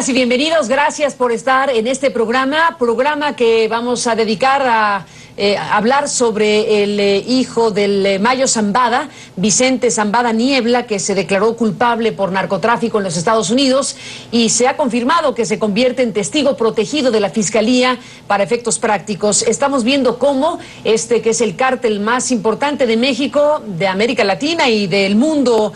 Bienvenidas y bienvenidos, gracias por estar en este programa que vamos a dedicar a hablar sobre el hijo del Mayo Zambada, Vicente Zambada Niebla, que se declaró culpable por narcotráfico en los Estados Unidos y se ha confirmado que se convierte en testigo protegido de la Fiscalía para efectos prácticos. Estamos viendo cómo que es el cártel más importante de México, de América Latina y del mundo,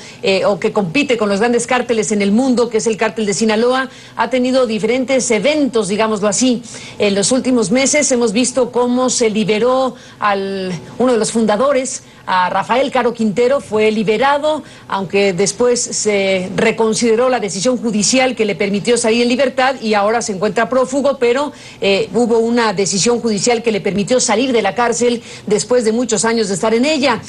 o que compite con los grandes cárteles en el mundo, que es el cártel de Sinaloa, ha tenido diferentes eventos, digámoslo así. En los últimos meses hemos visto cómo se liberó uno de los fundadores, a Rafael Caro Quintero, fue liberado, aunque después se reconsideró la decisión judicial que le permitió salir en libertad y ahora se encuentra prófugo, pero hubo una decisión judicial que le permitió salir de la cárcel después de muchos años de estar en ella.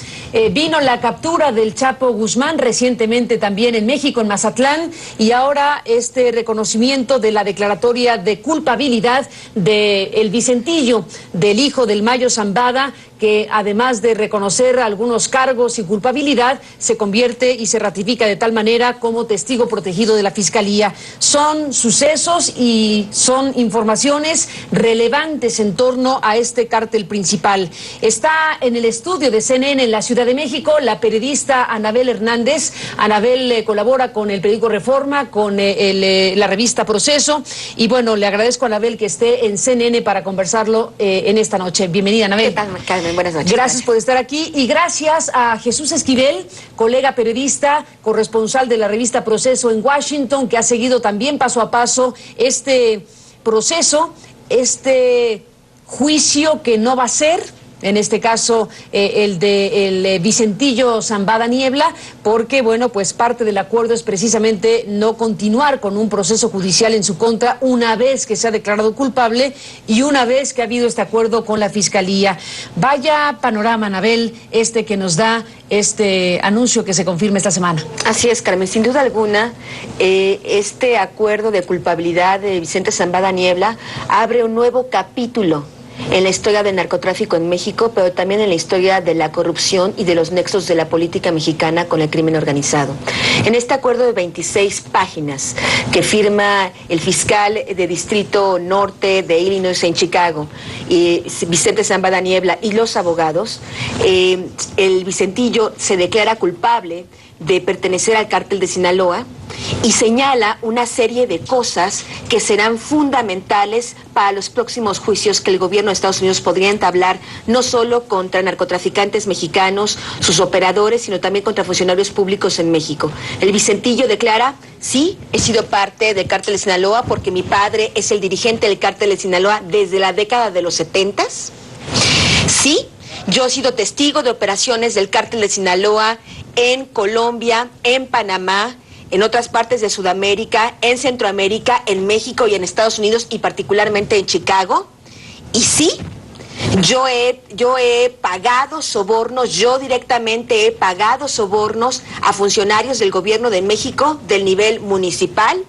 Vino la captura del Chapo Guzmán recientemente también en México, en Mazatlán, y ahora este reconocimiento de la declaratoria de culpabilidad de El Vicentillo, del hijo del Mayo Zambada, que además de reconocer algunos cargos y culpabilidad, se convierte y se ratifica de tal manera como testigo protegido de la Fiscalía. Son sucesos y son informaciones relevantes en torno a este cártel principal. Está en el estudio de CNN en la Ciudad de México la periodista Anabel Hernández. Anabel colabora con el periódico Reforma, con la revista Proceso, y bueno, le agradezco a Anabel que esté en CNN para conversarlo en esta noche. Bienvenida, Anabel. ¿Qué tal, Carmen? Buenas noches. Gracias por estar aquí y gracias a Jesús Esquivel, colega periodista, corresponsal de la revista Proceso en Washington, que ha seguido también paso a paso este proceso, este juicio que no va a ser, en este caso el de Vicentillo Zambada Niebla, porque bueno, pues parte del acuerdo es precisamente no continuar con un proceso judicial en su contra una vez que se ha declarado culpable y una vez que ha habido este acuerdo con la Fiscalía. Vaya panorama, Anabel, que nos da este anuncio que se confirma esta semana. Así es, Carmen, sin duda alguna, este acuerdo de culpabilidad de Vicente Zambada Niebla abre un nuevo capítulo en la historia del narcotráfico en México, pero también en la historia de la corrupción y de los nexos de la política mexicana con el crimen organizado. En este acuerdo de 26 páginas que firma el fiscal de Distrito Norte de Illinois en Chicago, Vicente Zambada Niebla, y los abogados, el Vicentillo se declara culpable de pertenecer al cártel de Sinaloa y señala una serie de cosas que serán fundamentales para los próximos juicios que el gobierno de Estados Unidos podría entablar, no solo contra narcotraficantes mexicanos, sus operadores, sino también contra funcionarios públicos en México. El Vicentillo declara: sí, he sido parte del cártel de Sinaloa porque mi padre es el dirigente del cártel de Sinaloa desde la década de los 70s. Sí, yo he sido testigo de operaciones del cártel de Sinaloa en Colombia, en Panamá, en otras partes de Sudamérica, en Centroamérica, en México y en Estados Unidos, y particularmente en Chicago. Y sí, yo he pagado sobornos, yo directamente he pagado sobornos a funcionarios del gobierno de México del nivel municipal,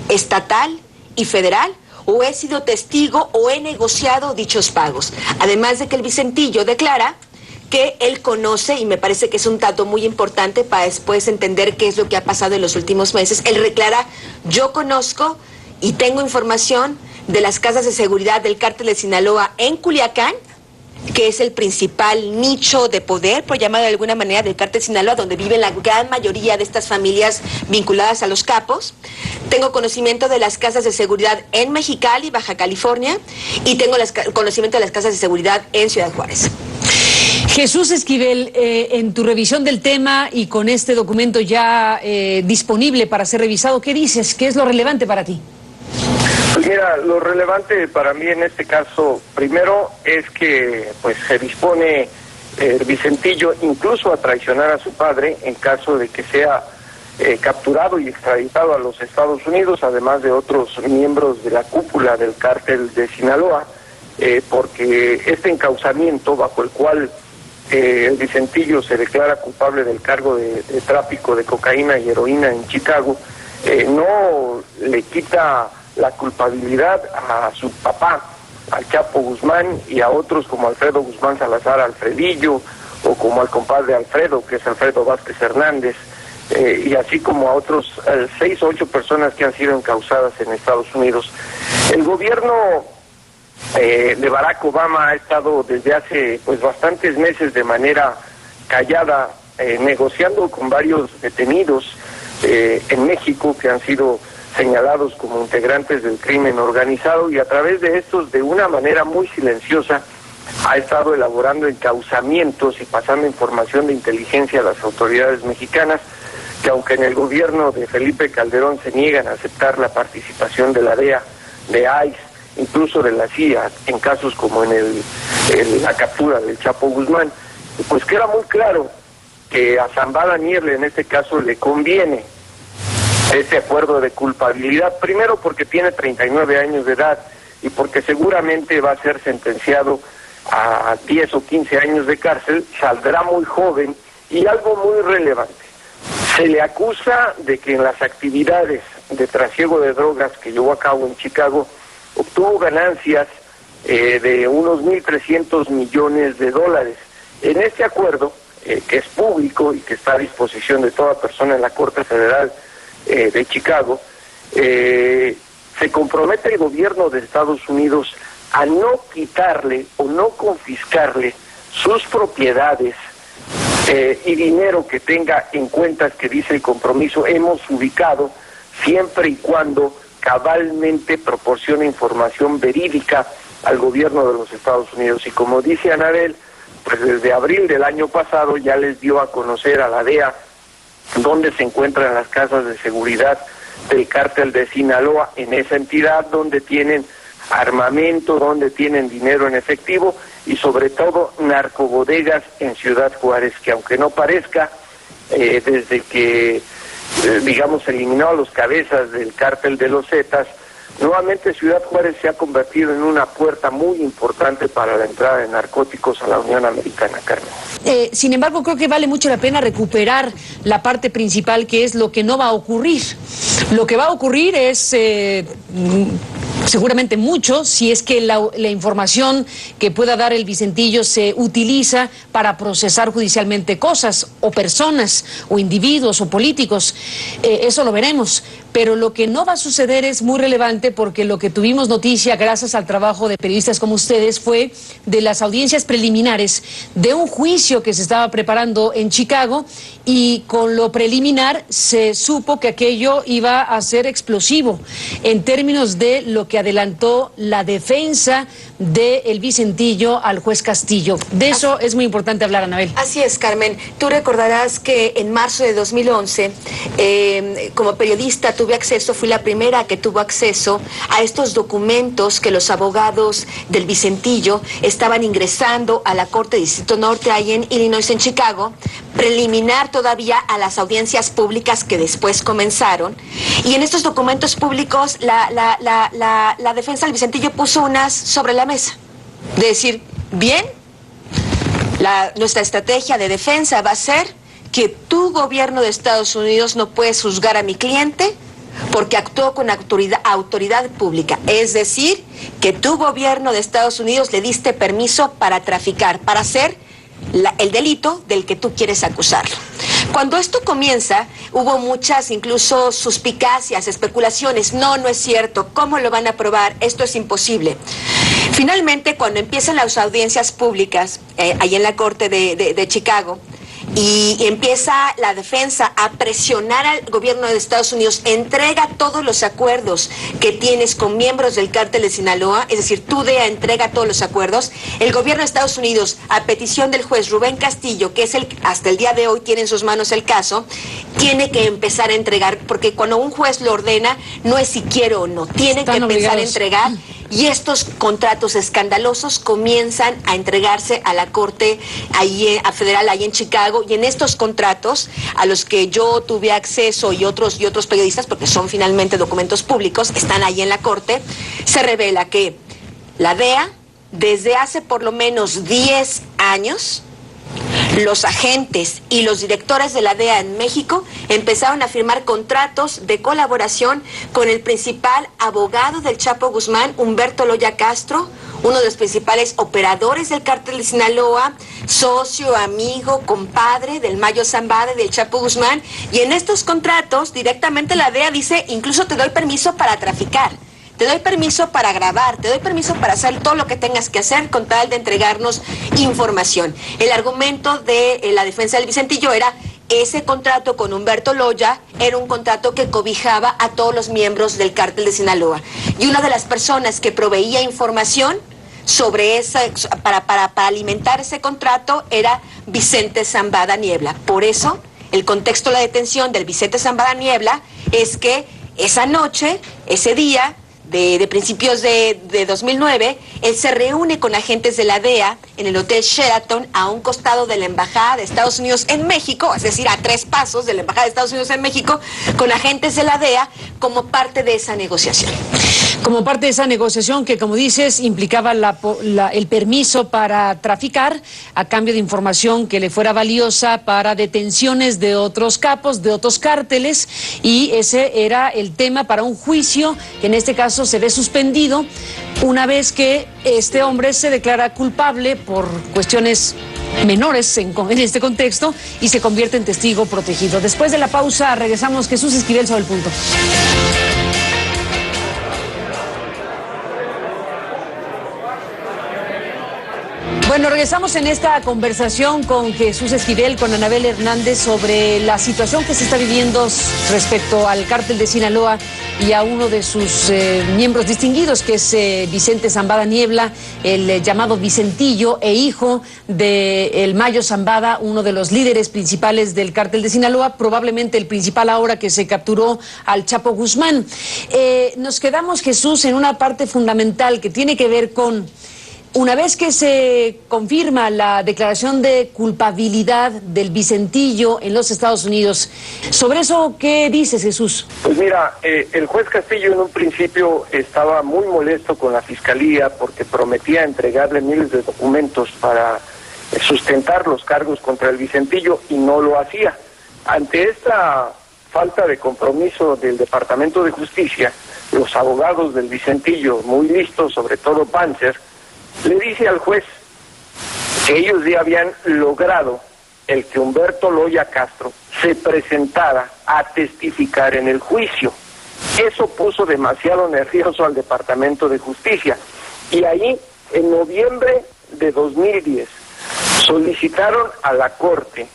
estatal y federal, o he sido testigo o he negociado dichos pagos. Además de que el Vicentillo declara que él conoce, y me parece que es un dato muy importante para después entender qué es lo que ha pasado en los últimos meses, él declara: yo conozco y tengo información de las casas de seguridad del cártel de Sinaloa en Culiacán, que es el principal nicho de poder, por llamarlo de alguna manera, del cártel de Sinaloa, donde viven la gran mayoría de estas familias vinculadas a los capos. Tengo conocimiento de las casas de seguridad en Mexicali, Baja California, y tengo conocimiento de las casas de seguridad en Ciudad Juárez. Jesús Esquivel, en tu revisión del tema y con este documento ya disponible para ser revisado, ¿qué dices? ¿Qué es lo relevante para ti? Pues mira, lo relevante para mí en este caso, primero, es que pues se dispone el Vicentillo incluso a traicionar a su padre en caso de que sea capturado y extraditado a los Estados Unidos, además de otros miembros de la cúpula del cártel de Sinaloa, porque este encauzamiento bajo el cual el Vicentillo se declara culpable del cargo de tráfico de cocaína y heroína en Chicago, no le quita la culpabilidad a su papá, al Chapo Guzmán, y a otros como Alfredo Guzmán Salazar, Alfredillo, o como al compadre Alfredo, que es Alfredo Vázquez Hernández, y así como a otros 6 o 8 personas que han sido encausadas en Estados Unidos. El gobierno de Barack Obama ha estado desde hace pues bastantes meses de manera callada negociando con varios detenidos en México que han sido señalados como integrantes del crimen organizado, y a través de estos, de una manera muy silenciosa, ha estado elaborando encauzamientos y pasando información de inteligencia a las autoridades mexicanas, que aunque en el gobierno de Felipe Calderón se niegan a aceptar la participación de la DEA, de ICE, incluso de la CIA, en casos como en la captura del Chapo Guzmán, pues queda muy claro que a Zambada Niebla en este caso le conviene este acuerdo de culpabilidad, primero porque tiene 39 años de edad y porque seguramente va a ser sentenciado a 10 o 15 años de cárcel, saldrá muy joven, y algo muy relevante, se le acusa de que en las actividades de trasiego de drogas que llevó a cabo en Chicago obtuvo ganancias de unos 1.300 millones de dólares. En este acuerdo, que es público y que está a disposición de toda persona en la Corte Federal de Chicago, se compromete el gobierno de Estados Unidos a no quitarle o no confiscarle sus propiedades y dinero que tenga en cuentas que dice el compromiso hemos ubicado, siempre y cuando cabalmente proporcione información verídica al gobierno de los Estados Unidos. Y como dice Anabel, pues desde abril del año pasado ya les dio a conocer a la DEA dónde se encuentran las casas de seguridad del cártel de Sinaloa, en esa entidad donde tienen armamento, donde tienen dinero en efectivo y sobre todo narcobodegas en Ciudad Juárez, que aunque no parezca, desde que digamos eliminó a los cabezas del cártel de los Zetas, nuevamente Ciudad Juárez se ha convertido en una puerta muy importante para la entrada de narcóticos a la Unión Americana, Carmen. Sin embargo, creo que vale mucho la pena recuperar la parte principal, que es lo que no va a ocurrir. Lo que va a ocurrir es seguramente mucho, si es que la información que pueda dar el Vicentillo se utiliza para procesar judicialmente cosas, o personas, o individuos, o políticos. Eso lo veremos. Pero lo que no va a suceder es muy relevante, porque lo que tuvimos noticia, gracias al trabajo de periodistas como ustedes, fue de las audiencias preliminares de un juicio que se estaba preparando en Chicago, y con lo preliminar se supo que aquello iba a ser explosivo en términos de lo que adelantó la defensa del Vicentillo al juez Castillo. De eso es muy importante hablar, Anabel. Así es, Carmen. Tú recordarás que en marzo de 2011, como periodista fui la primera que tuvo acceso a estos documentos que los abogados del Vicentillo estaban ingresando a la Corte de Distrito Norte, ahí en Illinois, en Chicago, preliminar todavía a las audiencias públicas que después comenzaron. Y en estos documentos públicos, la defensa del Vicentillo puso unas sobre la mesa, de decir, bien, nuestra estrategia de defensa va a ser que tu gobierno de Estados Unidos no puedes juzgar a mi cliente porque actuó con autoridad pública. Es decir, que tu gobierno de Estados Unidos le diste permiso para traficar, para hacer el delito del que tú quieres acusarlo. Cuando esto comienza, hubo muchas incluso suspicacias, especulaciones. No es cierto. ¿Cómo lo van a probar? Esto es imposible. Finalmente, cuando empiezan las audiencias públicas, ahí en la Corte de Chicago, y empieza la defensa a presionar al gobierno de Estados Unidos, entrega todos los acuerdos que tienes con miembros del cártel de Sinaloa, es decir, tu DEA entrega todos los acuerdos. El gobierno de Estados Unidos, a petición del juez Rubén Castillo, que es hasta el día de hoy tiene en sus manos el caso, tiene que empezar a entregar, porque cuando un juez lo ordena, no es si quiero o no, tiene que empezar a entregar. Y estos contratos escandalosos comienzan a entregarse a la Corte Federal ahí en Chicago, y en estos contratos a los que yo tuve acceso y otros periodistas, porque son finalmente documentos públicos, están ahí en la Corte, se revela que la DEA, desde hace por lo menos 10 años, los agentes y los directores de la DEA en México empezaron a firmar contratos de colaboración con el principal abogado del Chapo Guzmán, Humberto Loya Castro, uno de los principales operadores del cártel de Sinaloa, socio, amigo, compadre del Mayo Zambada y del Chapo Guzmán, y en estos contratos directamente la DEA dice, incluso te doy permiso para traficar. Te doy permiso para grabar, te doy permiso para hacer todo lo que tengas que hacer con tal de entregarnos información. El argumento de la defensa del Vicentillo era ese contrato con Humberto Loya era un contrato que cobijaba a todos los miembros del cártel de Sinaloa. Y una de las personas que proveía información sobre para alimentar ese contrato era Vicente Zambada Niebla. Por eso, el contexto de la detención del Vicente Zambada Niebla es que esa noche, ese día, de principios de 2009, él se reúne con agentes de la DEA en el Hotel Sheraton a un costado de la Embajada de Estados Unidos en México, es decir, a 3 pasos de la Embajada de Estados Unidos en México, con agentes de la DEA como parte de esa negociación. Como parte de esa negociación que, como dices, implicaba el permiso para traficar a cambio de información que le fuera valiosa para detenciones de otros capos, de otros cárteles, y ese era el tema para un juicio que en este caso se ve suspendido una vez que este hombre se declara culpable por cuestiones menores en este contexto y se convierte en testigo protegido. Después de la pausa regresamos. Jesús Esquivel sobre el punto. Bueno, regresamos en esta conversación con Jesús Esquivel, con Anabel Hernández, sobre la situación que se está viviendo respecto al cártel de Sinaloa y a uno de sus miembros distinguidos, que es Vicente Zambada Niebla, el llamado Vicentillo, e hijo del Mayo Zambada, uno de los líderes principales del cártel de Sinaloa, probablemente el principal ahora que se capturó al Chapo Guzmán. Nos quedamos, Jesús, en una parte fundamental que tiene que ver con... Una vez que se confirma la declaración de culpabilidad del Vicentillo en los Estados Unidos, ¿sobre eso qué dices, Jesús? Pues mira, el juez Castillo en un principio estaba muy molesto con la Fiscalía porque prometía entregarle miles de documentos para sustentar los cargos contra el Vicentillo y no lo hacía. Ante esta falta de compromiso del Departamento de Justicia, los abogados del Vicentillo, muy listos, sobre todo Panzer, le dice al juez que ellos ya habían logrado el que Humberto Loya Castro se presentara a testificar en el juicio. Eso puso demasiado nervioso al Departamento de Justicia. Y ahí, en noviembre de 2010, solicitaron a la Corte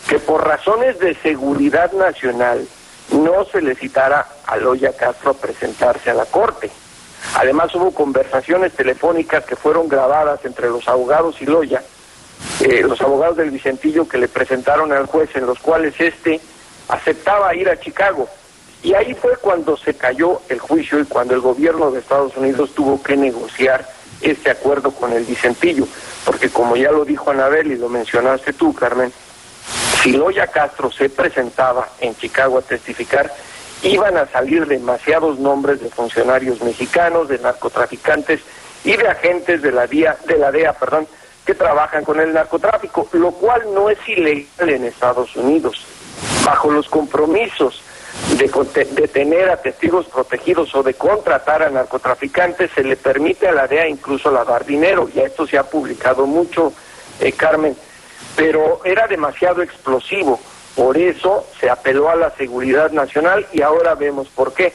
que por razones de seguridad nacional no se le citara a Loya Castro a presentarse a la Corte. Además hubo conversaciones telefónicas que fueron grabadas entre los abogados y Loya, los abogados del Vicentillo, que le presentaron al juez, en los cuales éste aceptaba ir a Chicago. Y ahí fue cuando se cayó el juicio y cuando el gobierno de Estados Unidos tuvo que negociar este acuerdo con el Vicentillo, porque como ya lo dijo Anabel y lo mencionaste tú, Carmen, si Loya Castro se presentaba en Chicago a testificar, iban a salir demasiados nombres de funcionarios mexicanos, de narcotraficantes y de agentes de la DEA, que trabajan con el narcotráfico, lo cual no es ilegal en Estados Unidos. Bajo los compromisos de tener a testigos protegidos o de contratar a narcotraficantes, se le permite a la DEA incluso lavar dinero. Ya esto se ha publicado mucho, Carmen, pero era demasiado explosivo. Por eso se apeló a la seguridad nacional y ahora vemos por qué.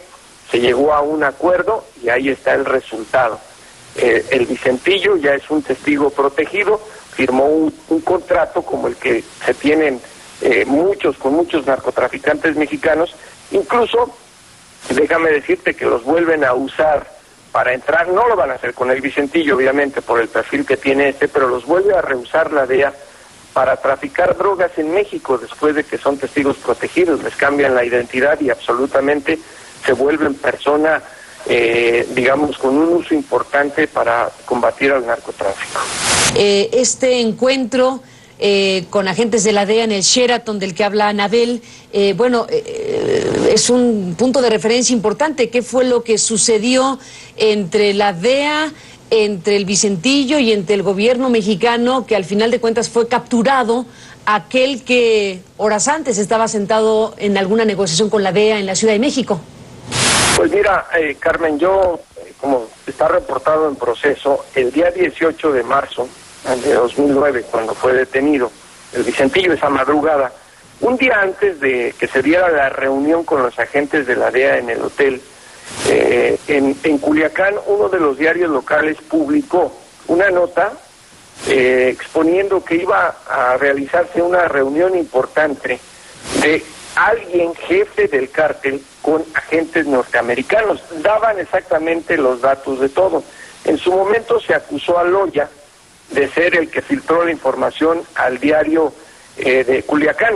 Se llegó a un acuerdo y ahí está el resultado. El Vicentillo ya es un testigo protegido, firmó un contrato como el que se tienen con muchos narcotraficantes mexicanos. Incluso, déjame decirte que los vuelven a usar para entrar, no lo van a hacer con el Vicentillo, obviamente, por el perfil que tiene pero los vuelve a reusar la DEA para traficar drogas en México después de que son testigos protegidos. Les cambian la identidad y absolutamente se vuelven personas, con un uso importante para combatir al narcotráfico. Este encuentro con agentes de la DEA en el Sheraton del que habla Anabel, es un punto de referencia importante. ¿Qué fue lo que sucedió entre la DEA, entre el Vicentillo y entre el gobierno mexicano, que al final de cuentas fue capturado aquel que horas antes estaba sentado en alguna negociación con la DEA en la Ciudad de México? Pues mira, Carmen, yo, como está reportado en proceso el día 18 de marzo de 2009, cuando fue detenido el Vicentillo, esa madrugada, un día antes de que se diera la reunión con los agentes de la DEA en el hotel, en Culiacán, uno de los diarios locales publicó una nota exponiendo que iba a realizarse una reunión importante de alguien jefe del cártel con agentes norteamericanos. Daban exactamente los datos de todo. En su momento se acusó a Loya de ser el que filtró la información al diario de Culiacán,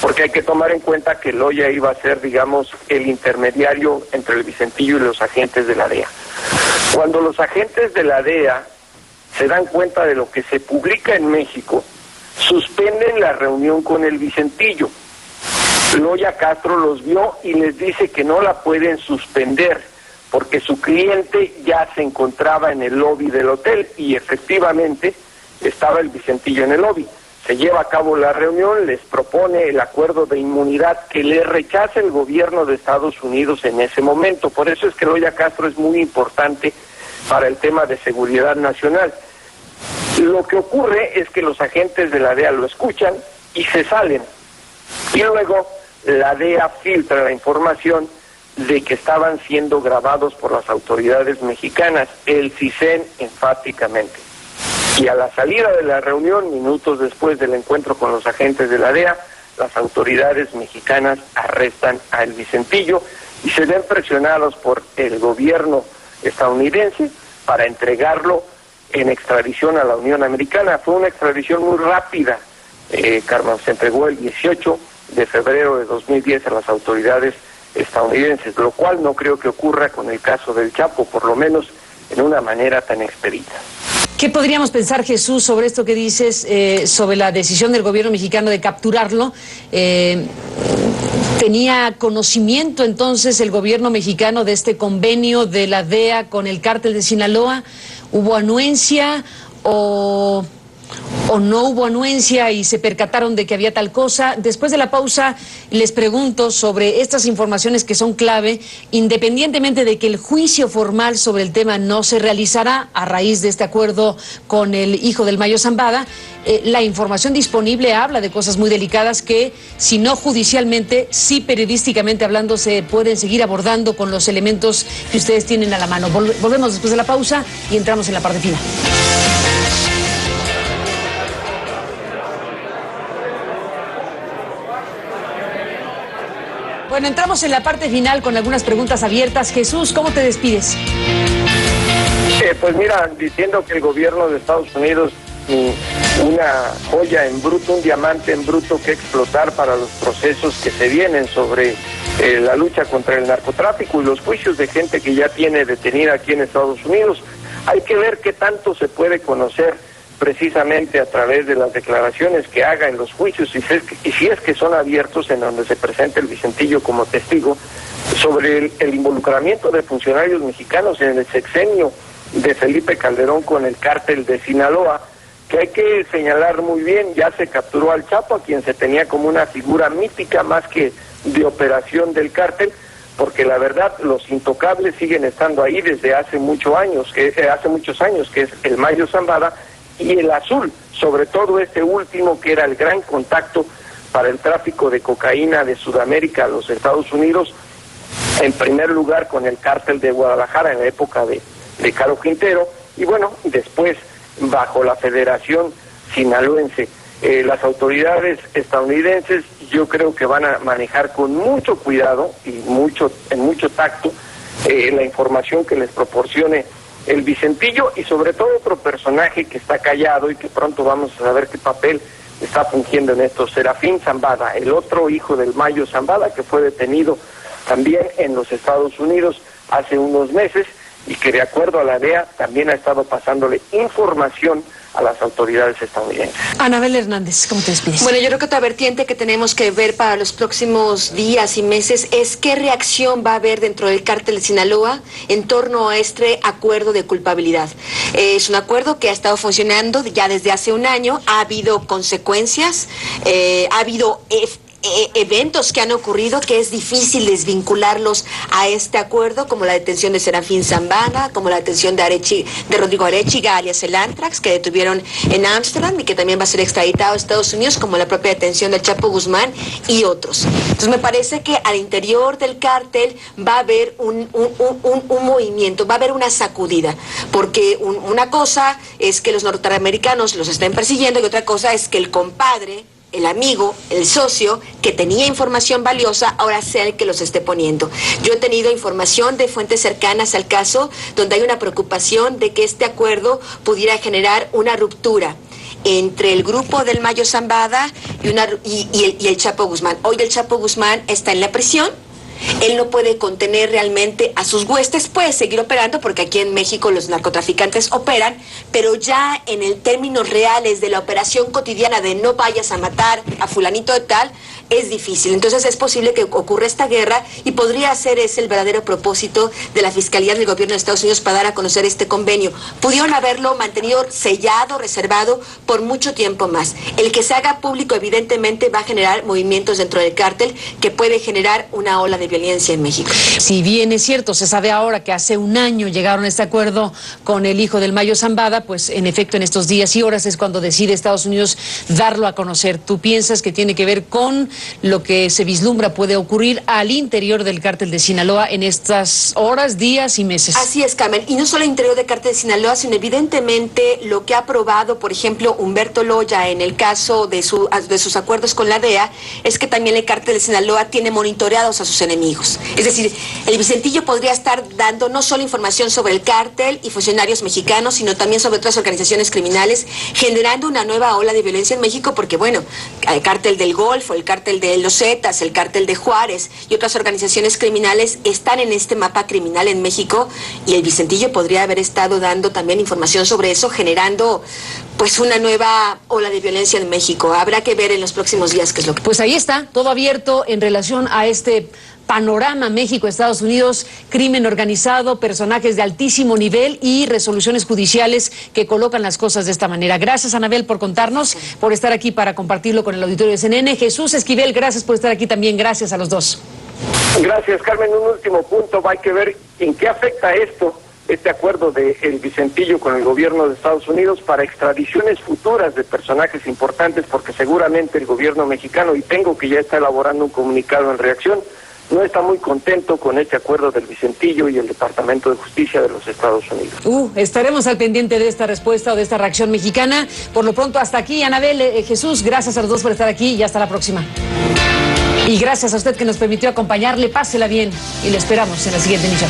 porque hay que tomar en cuenta que Loya iba a ser, digamos, el intermediario entre el Vicentillo y los agentes de la DEA. Cuando los agentes de la DEA se dan cuenta de lo que se publica en México, suspenden la reunión con el Vicentillo. Loya Castro los vio y les dice que no la pueden suspender porque su cliente ya se encontraba en el lobby del hotel, y efectivamente estaba el Vicentillo en el lobby. Se lleva a cabo la reunión, les propone el acuerdo de inmunidad que le rechaza el gobierno de Estados Unidos en ese momento. Por eso es que Loya Castro es muy importante para el tema de seguridad nacional. Lo que ocurre es que los agentes de la DEA lo escuchan y se salen. Y luego la DEA filtra la información de que estaban siendo grabados por las autoridades mexicanas, el CISEN enfáticamente. Y a la salida de la reunión, minutos después del encuentro con los agentes de la DEA, las autoridades mexicanas arrestan a El Vicentillo y se ven presionados por el gobierno estadounidense para entregarlo en extradición a la Unión Americana. Fue una extradición muy rápida, Carmen, se entregó el 18 de febrero de 2010 a las autoridades estadounidenses, lo cual no creo que ocurra con el caso del Chapo, por lo menos en una manera tan expedita. ¿Qué podríamos pensar, Jesús, sobre esto que dices, sobre la decisión del gobierno mexicano de capturarlo? ¿Tenía conocimiento entonces el gobierno mexicano de este convenio de la DEA con el cártel de Sinaloa? ¿Hubo anuencia o no hubo anuencia y se percataron de que había tal cosa? Después de la pausa les pregunto sobre estas informaciones que son clave, independientemente de que el juicio formal sobre el tema no se realizará a raíz de este acuerdo con el hijo del Mayo Zambada. La información disponible habla de cosas muy delicadas que, si no judicialmente, sí periodísticamente hablando, se pueden seguir abordando con los elementos que ustedes tienen a la mano. Volvemos después de la pausa y entramos en la parte final. Bueno, entramos en la parte final con algunas preguntas abiertas. Jesús, ¿cómo te despides? Pues mira, diciendo que el gobierno de Estados Unidos, una joya en bruto, un diamante en bruto que explotar para los procesos que se vienen sobre la lucha contra el narcotráfico y los juicios de gente que ya tiene detenida aquí en Estados Unidos. Hay que ver qué tanto se puede conocer precisamente a través de las declaraciones que haga en los juicios, y si es que son abiertos, en donde se presenta el Vicentillo como testigo, sobre el involucramiento de funcionarios mexicanos en el sexenio de Felipe Calderón con el cártel de Sinaloa, que hay que señalar muy bien. Ya se capturó al Chapo, a quien se tenía como una figura mítica más que de operación del cártel, porque la verdad los intocables siguen estando ahí desde hace muchos años, que es el Mayo Zambada y el Azul, sobre todo este último, que era el gran contacto para el tráfico de cocaína de Sudamérica a los Estados Unidos, en primer lugar con el cártel de Guadalajara en la época de Caro Quintero, y bueno, después bajo la Federación Sinaloense. Las autoridades estadounidenses yo creo que van a manejar con mucho cuidado y en mucho tacto la información que les proporcione el Vicentillo, y sobre todo otro personaje que está callado y que pronto vamos a saber qué papel está fungiendo en esto, Serafín Zambada, el otro hijo del Mayo Zambada, que fue detenido también en los Estados Unidos hace unos meses y que, de acuerdo a la DEA, también ha estado pasándole información a las autoridades estadounidenses. Anabel Hernández, ¿cómo te despides? Bueno, yo creo que otra vertiente que tenemos que ver para los próximos días y meses es qué reacción va a haber dentro del cártel de Sinaloa en torno a este acuerdo de culpabilidad. Es un acuerdo que ha estado funcionando ya desde hace un año, ha habido consecuencias, ha habido eventos que han ocurrido que es difícil desvincularlos a este acuerdo, como la detención de Serafín Zambada, como la detención de Rodrigo Arechiga, alias el Antrax, que detuvieron en Ámsterdam y que también va a ser extraditado a Estados Unidos, como la propia detención del Chapo Guzmán y otros. Entonces me parece que al interior del cártel va a haber un movimiento, va a haber una sacudida, porque una cosa es que los norteamericanos los estén persiguiendo y otra cosa es que el compadre, el amigo, el socio que tenía información valiosa ahora sea el que los esté poniendo. Yo he tenido información de fuentes cercanas al caso donde hay una preocupación de que este acuerdo pudiera generar una ruptura entre el grupo del Mayo Zambada y el Chapo Guzmán. Hoy el Chapo Guzmán está en la prisión. Él no puede contener realmente a sus huestes, puede seguir operando porque aquí en México los narcotraficantes operan, pero ya en el términos reales de la operación cotidiana de no vayas a matar a fulanito de tal, es difícil. Entonces es posible que ocurra esta guerra y podría ser ese el verdadero propósito de la Fiscalía del Gobierno de Estados Unidos para dar a conocer este convenio. Pudieron haberlo mantenido sellado, reservado por mucho tiempo más. El que se haga público evidentemente va a generar movimientos dentro del cártel que puede generar una ola de violencia en México. Si bien es cierto, se sabe ahora que hace un año llegaron a este acuerdo con el hijo del Mayo Zambada, pues en efecto en estos días y horas es cuando decide Estados Unidos darlo a conocer. ¿Tú piensas que tiene que ver con lo que se vislumbra puede ocurrir al interior del cártel de Sinaloa en estas horas, días y meses? Así es, Carmen, y no solo al interior del cártel de Sinaloa, sino evidentemente lo que ha aprobado, por ejemplo, Humberto Loya en el caso de sus acuerdos con la DEA, es que también el cártel de Sinaloa tiene monitoreados a sus enemigos. Es decir, el Vicentillo podría estar dando no solo información sobre el cártel y funcionarios mexicanos, sino también sobre otras organizaciones criminales, generando una nueva ola de violencia en México, porque bueno, el cártel del Golfo, el cártel de los Zetas, el cártel de Juárez y otras organizaciones criminales están en este mapa criminal en México, y el Vicentillo podría haber estado dando también información sobre eso, generando pues una nueva ola de violencia en México. Habrá que ver en los próximos días qué es lo que... Pues ahí está, todo abierto en relación a este panorama México-Estados Unidos, crimen organizado, personajes de altísimo nivel y resoluciones judiciales que colocan las cosas de esta manera. Gracias, Anabel, por contarnos, por estar aquí para compartirlo con el auditorio de CNN. Jesús Esquivel, gracias por estar aquí también. Gracias a los dos. Gracias, Carmen. Un último punto. Hay que ver en qué afecta este acuerdo de El Vicentillo con el gobierno de Estados Unidos para extradiciones futuras de personajes importantes, porque seguramente el gobierno mexicano, y tengo que ya está elaborando un comunicado en reacción, no está muy contento con este acuerdo del Vicentillo y el Departamento de Justicia de los Estados Unidos. Estaremos al pendiente de esta respuesta o de esta reacción mexicana. Por lo pronto, hasta aquí, Anabel, Jesús, gracias a los dos por estar aquí y hasta la próxima. Y gracias a usted que nos permitió acompañarle. Pásela bien y le esperamos en la siguiente emisión.